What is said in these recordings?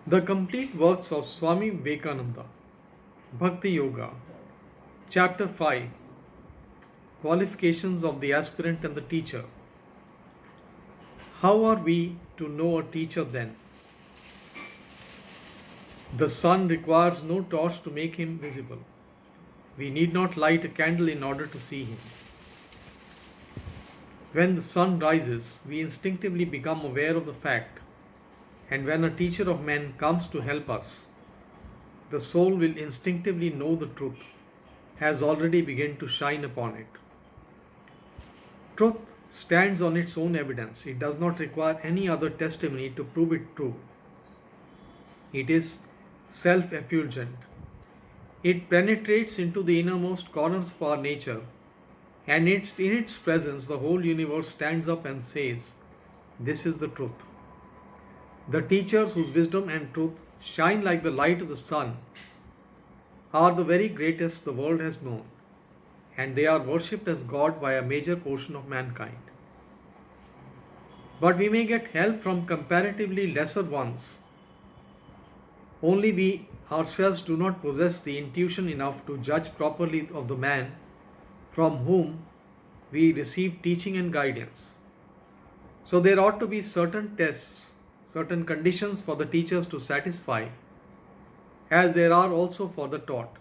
The complete works of Swami Vivekananda, Bhakti Yoga, Chapter 5, Qualifications of the Aspirant and the Teacher. How are we to know a teacher then? The sun requires no torch to make him visible. We need not light a candle in order to see him. When the sun rises, we instinctively become aware of the fact, and when a teacher of men comes to help us, the soul will instinctively know the truth has already begun to shine upon it. Truth stands on its own evidence. It does not require any other testimony to prove it true. It is self effulgent. It penetrates into the innermost corners of our nature, and in its presence, the whole universe stands up and says, "This is the truth." The teachers whose wisdom and truth shine like the light of the sun are the very greatest the world has known, and they are worshipped as God by a major portion of mankind. But we may get help from comparatively lesser ones. Only we ourselves do not possess the intuition enough to judge properly of the man from whom we receive teaching and guidance. So there ought to be certain tests, certain conditions for the teachers to satisfy, as there are also for the taught.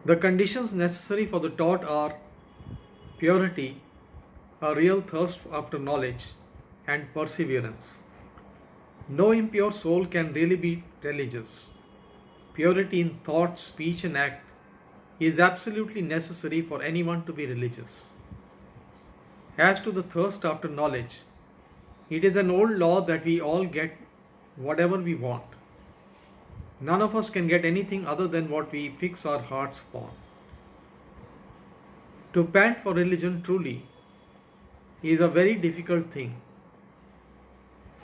The conditions necessary for the taught are purity, a real thirst after knowledge, and perseverance. No impure soul can really be religious. Purity in thought, speech, and act is absolutely necessary for anyone to be religious. As to the thirst after knowledge, it is an old law that we all get whatever we want. None of us can get anything other than what we fix our hearts upon. To pant for religion truly is a very difficult thing,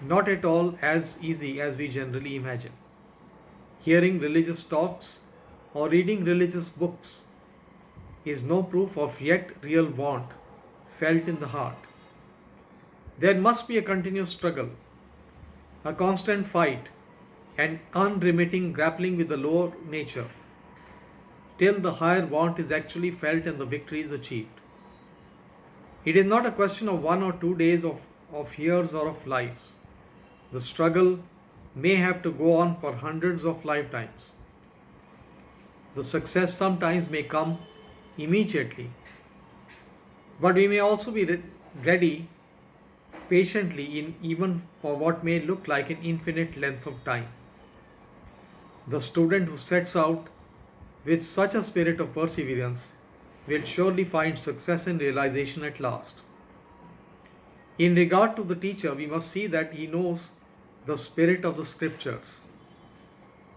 not at all as easy as we generally imagine. Hearing religious talks or reading religious books is no proof of yet real want felt in the heart. There must be a continuous struggle, a constant fight, an unremitting grappling with the lower nature, till the higher want is actually felt and the victory is achieved. It is not a question of 1 or 2 days, of years, or of lives. The struggle may have to go on for hundreds of lifetimes. The success sometimes may come immediately, but we may also be ready patiently in even for what may look like an infinite length of time. The student who sets out with such a spirit of perseverance will surely find success and realization at last. In regard to the teacher, we must see that he knows the spirit of the scriptures.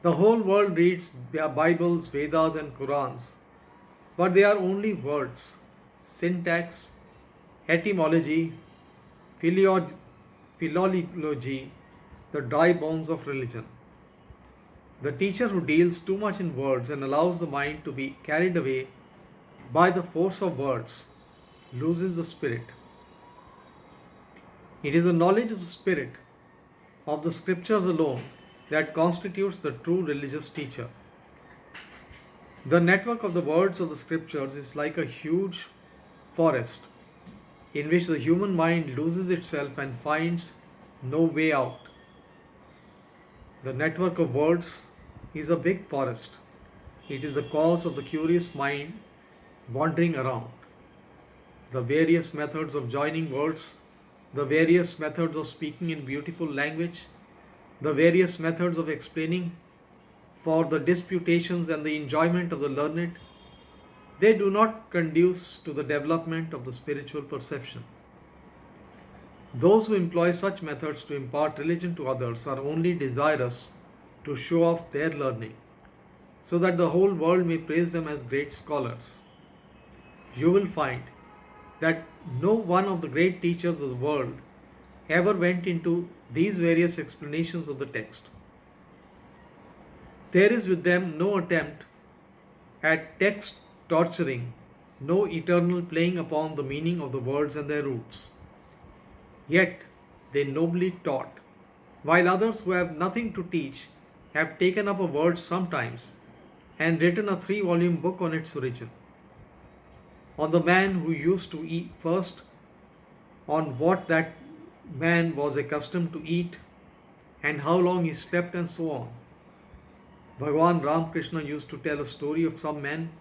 The whole world reads Bibles, Vedas, and Qurans, but they are only words, syntax, etymology, philology, the dry bones of religion. The teacher who deals too much in words and allows the mind to be carried away by the force of words loses the spirit. It is the knowledge of the spirit of the scriptures alone that constitutes the true religious teacher. The network of the words of the scriptures is like a huge forest in which the human mind loses itself and finds no way out. The network of words is a big forest. It is the cause of the curious mind wandering around. The various methods of joining words, the various methods of speaking in beautiful language, the various methods of explaining for the disputations and the enjoyment of the learned, they do not conduce to the development of the spiritual perception. Those who employ such methods to impart religion to others are only desirous to show off their learning, so that the whole world may praise them as great scholars. You will find that no one of the great teachers of the world ever went into these various explanations of the text. There is with them no attempt at text torturing, no eternal playing upon the meaning of the words and their roots. Yet they nobly taught, while others who have nothing to teach have taken up a word sometimes and written a 3-volume book on its origin. On the man who used to eat first, on what that man was accustomed to eat, and how long he slept, and so on. Bhagavan Ramakrishna used to tell a story of some men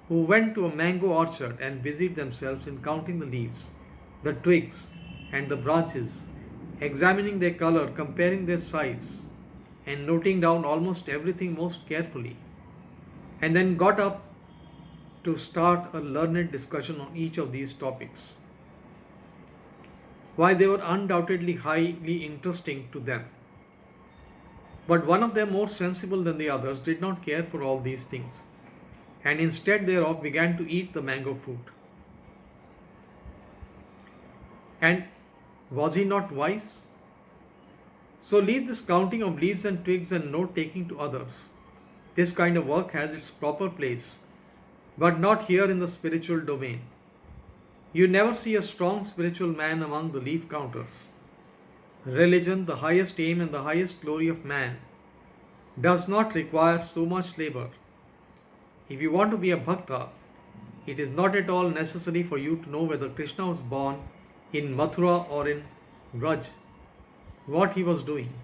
who went to a mango orchard and busied themselves in counting the leaves, the twigs, and the branches, examining their color, comparing their size, and noting down almost everything most carefully, and then got up to start a learned discussion on each of these topics. Why, they were undoubtedly highly interesting to them. But one of them, more sensible than the others, did not care for all these things, and instead thereof began to eat the mango fruit. And was he not wise? So leave this counting of leaves and twigs and note taking to others. This kind of work has its proper place, but not here in the spiritual domain. You never see a strong spiritual man among the leaf counters. Religion, the highest aim and the highest glory of man, does not require so much labor. If you want to be a bhakta, it is not at all necessary for you to know whether Krishna was born in Mathura or in Vraj, what he was doing,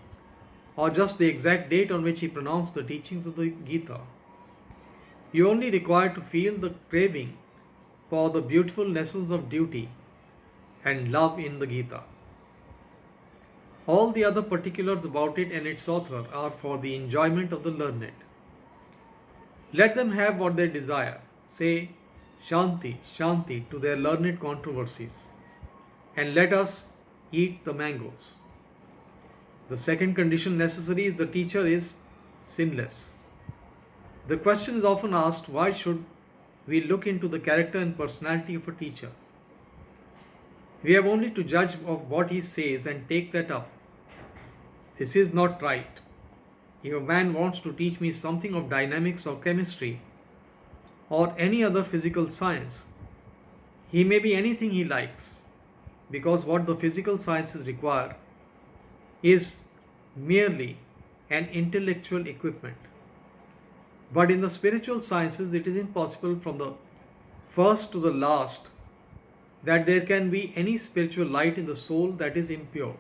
or just the exact date on which he pronounced the teachings of the Gita. You only require to feel the craving for the beautiful lessons of duty and love in the Gita. All the other particulars about it and its author are for the enjoyment of the learned. Let them have what they desire. Say Shanti, Shanti to their learned controversies, and let us eat the mangoes. The second condition necessary is the teacher is sinless. The question is often asked, why should we look into the character and personality of a teacher? We have only to judge of what he says and take that up. This is not right. If a man wants to teach me something of dynamics or chemistry or any other physical science, he may be anything he likes, because what the physical sciences require is merely an intellectual equipment. But in the spiritual sciences, it is impossible from the first to the last that there can be any spiritual light in the soul that is impure.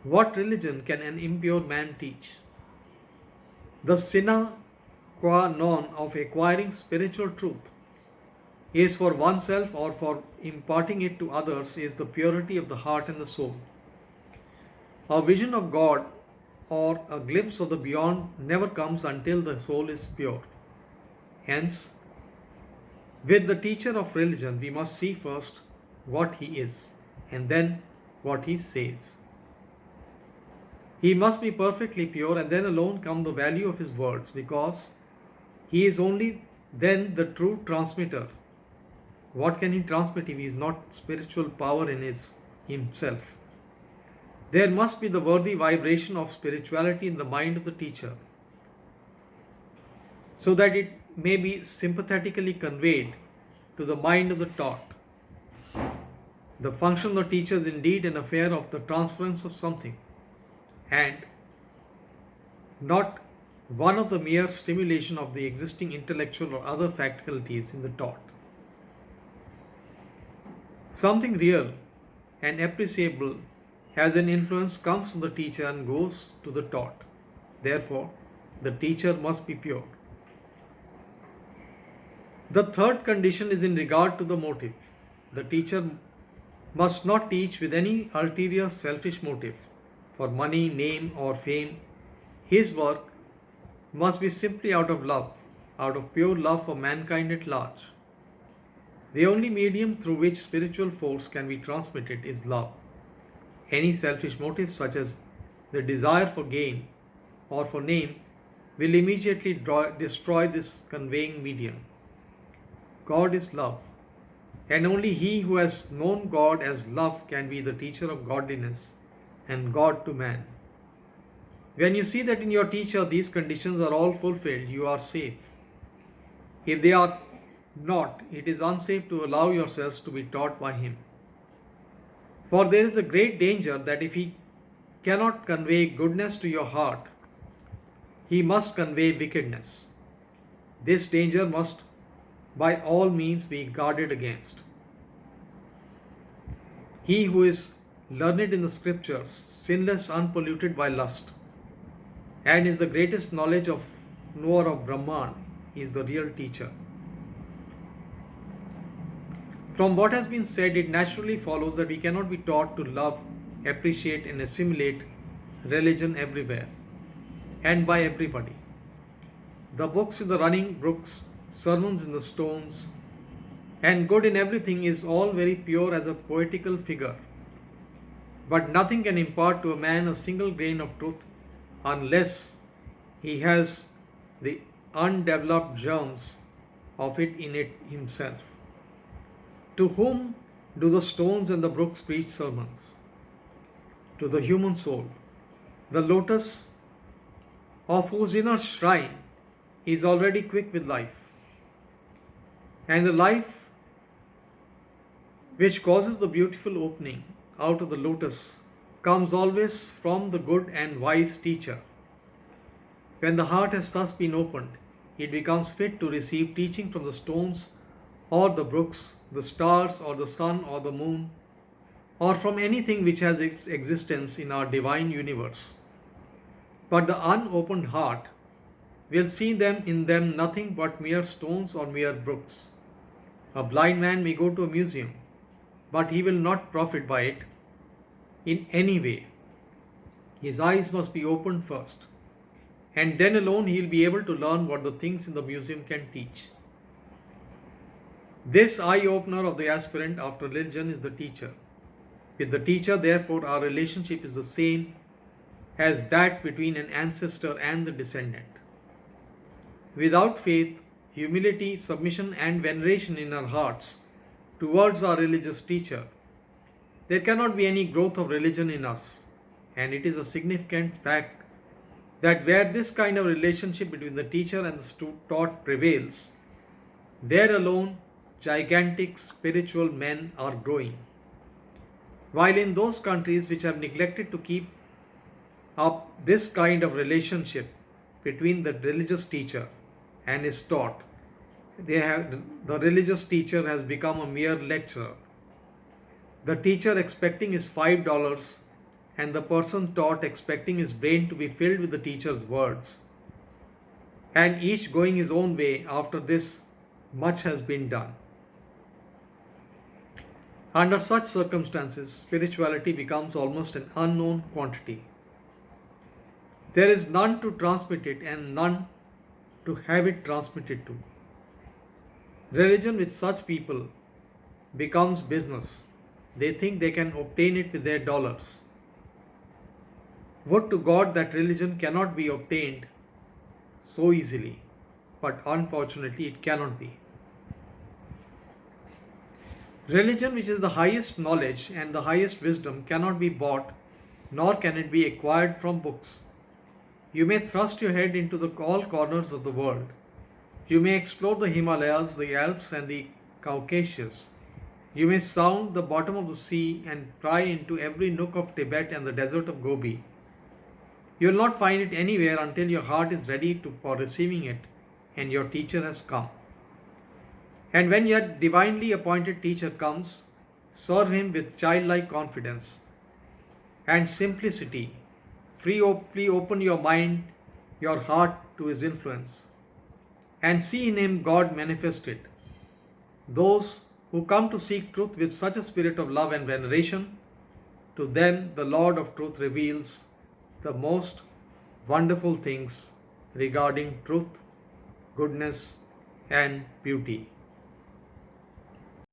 What religion can an impure man teach? The sine qua non of acquiring spiritual truth is for oneself or for imparting it to others is the purity of the heart and the soul. A vision of God or a glimpse of the beyond never comes until the soul is pure. Hence, with the teacher of religion, we must see first what he is and then what he says. He must be perfectly pure, and then alone come the value of his words, because he is only then the true transmitter. What can he transmit if he is not spiritual power in himself? There must be the worthy vibration of spirituality in the mind of the teacher, so that it may be sympathetically conveyed to the mind of the taught. The function of the teacher is indeed an affair of the transference of something, and not one of the mere stimulation of the existing intellectual or other faculties in the taught. Something real and appreciable as an influence comes from the teacher and goes to the taught. Therefore, the teacher must be pure. The third condition is in regard to the motive. The teacher must not teach with any ulterior selfish motive for money, name, or fame. His work must be simply out of love, out of pure love for mankind at large. The only medium through which spiritual force can be transmitted is love. Any selfish motive, such as the desire for gain or for name, will immediately destroy this conveying medium. God is love, and only he who has known God as love can be the teacher of godliness and God to man. When you see that in your teacher these conditions are all fulfilled, you are safe. If they are not, it is unsafe to allow yourselves to be taught by him. For there is a great danger that if he cannot convey goodness to your heart, he must convey wickedness. This danger must by all means be guarded against. He who is learned in the scriptures, sinless, unpolluted by lust, and is the greatest knowledge of knower of Brahman, is the real teacher. From what has been said, it naturally follows that we cannot be taught to love, appreciate, and assimilate religion everywhere and by everybody. The books in the running brooks, sermons in the stones, and good in everything is all very pure as a poetical figure. But nothing can impart to a man a single grain of truth unless he has the undeveloped germs of it in it himself. To whom do the stones and the brooks preach sermons? To the human soul, the lotus of whose inner shrine is already quick with life. And the life which causes the beautiful opening out of the lotus comes always from the good and wise teacher. When the heart has thus been opened, it becomes fit to receive teaching from the stones or the brooks, the stars or the sun or the moon, or from anything which has its existence in our divine universe. But the unopened heart will see them in them nothing but mere stones or mere brooks. A blind man may go to a museum, but he will not profit by it in any way. His eyes must be opened first, and then alone he will be able to learn what the things in the museum can teach. This eye-opener of the aspirant after religion is the teacher. With the teacher, therefore, our relationship is the same as that between an ancestor and the descendant. Without faith, humility, submission, and veneration in our hearts towards our religious teacher, there cannot be any growth of religion in us. And it is a significant fact that where this kind of relationship between the teacher and the taught prevails, there alone gigantic spiritual men are growing. While in those countries which have neglected to keep up this kind of relationship between the religious teacher and his taught, the religious teacher has become a mere lecturer. The teacher expecting his $5 and the person taught expecting his brain to be filled with the teacher's words, and each going his own way. After this, much has been done. Under such circumstances, spirituality becomes almost an unknown quantity. There is none to transmit it and none to have it transmitted to. Religion with such people becomes business. They think they can obtain it with their dollars. Would to God that religion cannot be obtained so easily, but unfortunately it cannot be. Religion, which is the highest knowledge and the highest wisdom, cannot be bought, nor can it be acquired from books. You may thrust your head into all corners of the world. You may explore the Himalayas, the Alps, and the Caucasus. You may sound the bottom of the sea and pry into every nook of Tibet and the desert of Gobi. You will not find it anywhere until your heart is ready for receiving it and your teacher has come. And when your divinely appointed teacher comes, serve him with childlike confidence and simplicity. Free open your mind, your heart to his influence, and see in him God manifested. Those who come to seek truth with such a spirit of love and veneration, to them the Lord of truth reveals the most wonderful things regarding truth, goodness, and beauty.